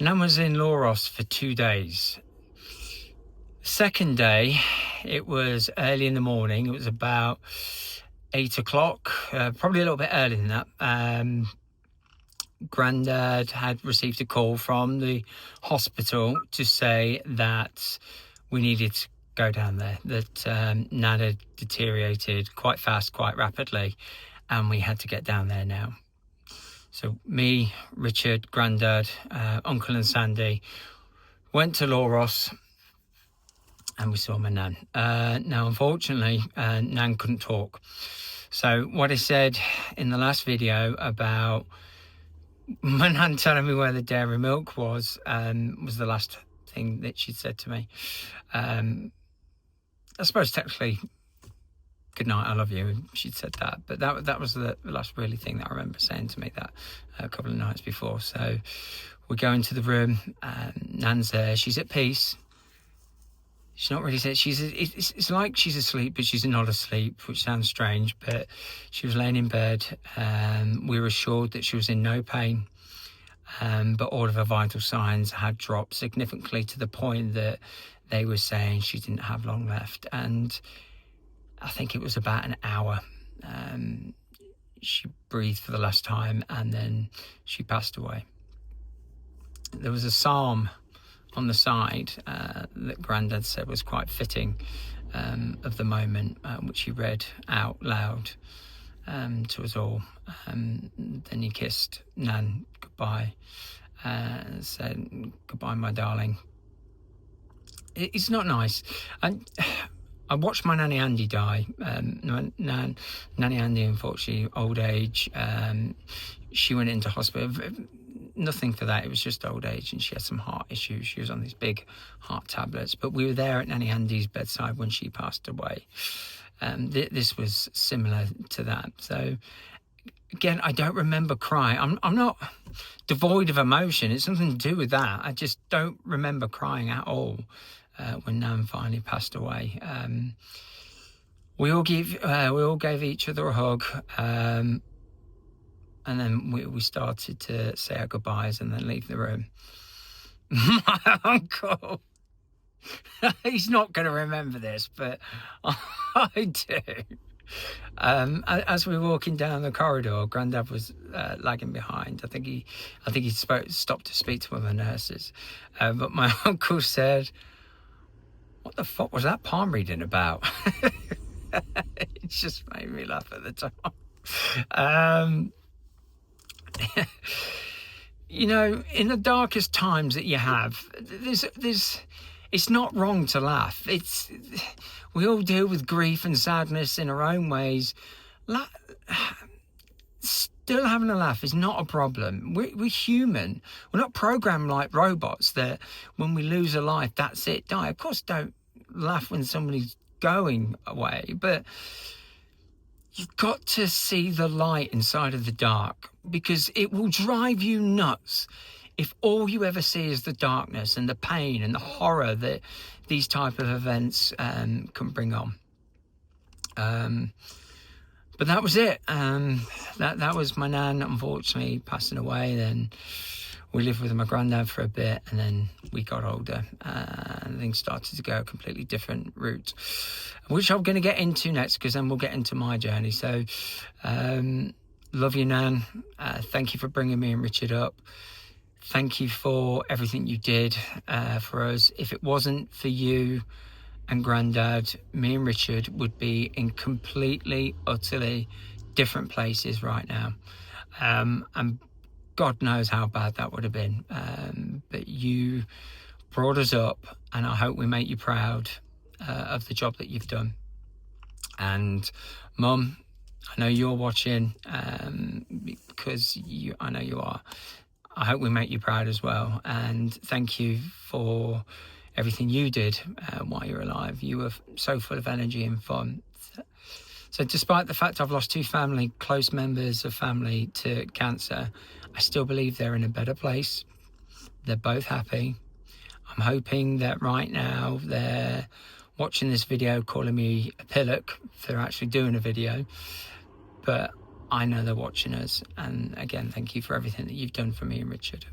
Nan was in Loros for 2 days. Second day, it was early in the morning. It was about 8 o'clock, probably a little bit earlier than that. Grandad had received a call from the hospital to say that we needed to go down there, that Nan had deteriorated quite fast, quite rapidly, and we had to get down there now. So me, Richard, Grandad, Uncle and Sandy went to Loros and we saw my Nan. Now, unfortunately, Nan couldn't talk. So what I said in the last video about my Nan telling me where the dairy milk was the last thing that she'd said to me. I suppose technically, good night, I love you, she'd said that, but that was the last really thing that I remember saying to me that a couple of nights before. So we go into the room, Nan's there, she's at peace. She's not really said, it's like she's asleep, but she's not asleep, which sounds strange, but she was laying in bed. We were assured that she was in no pain, but all of her vital signs had dropped significantly to the point that they were saying she didn't have long left. And I think it was about an hour. She breathed for the last time and then she passed away. There was a psalm on the side that Grandad said was quite fitting of the moment, which he read out loud to us all. Then he kissed Nan goodbye and said, "Goodbye, my darling." It's not nice. I watched my Nanny Andy die. Nanny Andy, unfortunately, old age. She went into hospital. Nothing for that. It was just old age, and she had some heart issues. She was on these big heart tablets. But we were there at Nanny Andy's bedside when she passed away. This was similar to that. So again, I don't remember crying. I'm not devoid of emotion. It's something to do with that. I just don't remember crying at all when Nan finally passed away. We all gave each other a hug, and then we started to say our goodbyes and then leave the room. My uncle, he's not going to remember this, but I do. As we were walking down the corridor, Grandad was lagging behind. I think he stopped to speak to one of the nurses, but my uncle said, "What the fuck was that palm reading about?" It just made me laugh at the time. You know, in the darkest times that you have, it's not wrong to laugh. We all deal with grief and sadness in our own ways. Still having a laugh is not a problem. We're human. We're not programmed like robots that when we lose a life, that's it, die. Of course, don't laugh when somebody's going away, but you've got to see the light inside of the dark, because it will drive you nuts if all you ever see is the darkness and the pain and the horror that these type of events can bring on. But that was it. That was my Nan, unfortunately, passing away. Then we lived with my Grandad for a bit, and then we got older and things started to go a completely different route, which I'm going to get into next, because then we'll get into my journey. So love you, Nan. Thank you for bringing me and Richard up. Thank you for everything you did for us. If it wasn't for you and Grandad, me and Richard would be in completely, utterly different places right now. And God knows how bad that would have been. But you brought us up, and I hope we make you proud of the job that you've done. And Mum, I know you're watching, because I know you are. I hope we make you proud as well. And thank you for everything you did while you were alive. You were so full of energy and fun. So despite the fact I've lost 2 close members of family to cancer, I still believe they're in a better place. They're both happy. I'm hoping that right now they're watching this video calling me a pillock for actually doing a video. But I know they're watching us. And again, thank you for everything that you've done for me and Richard.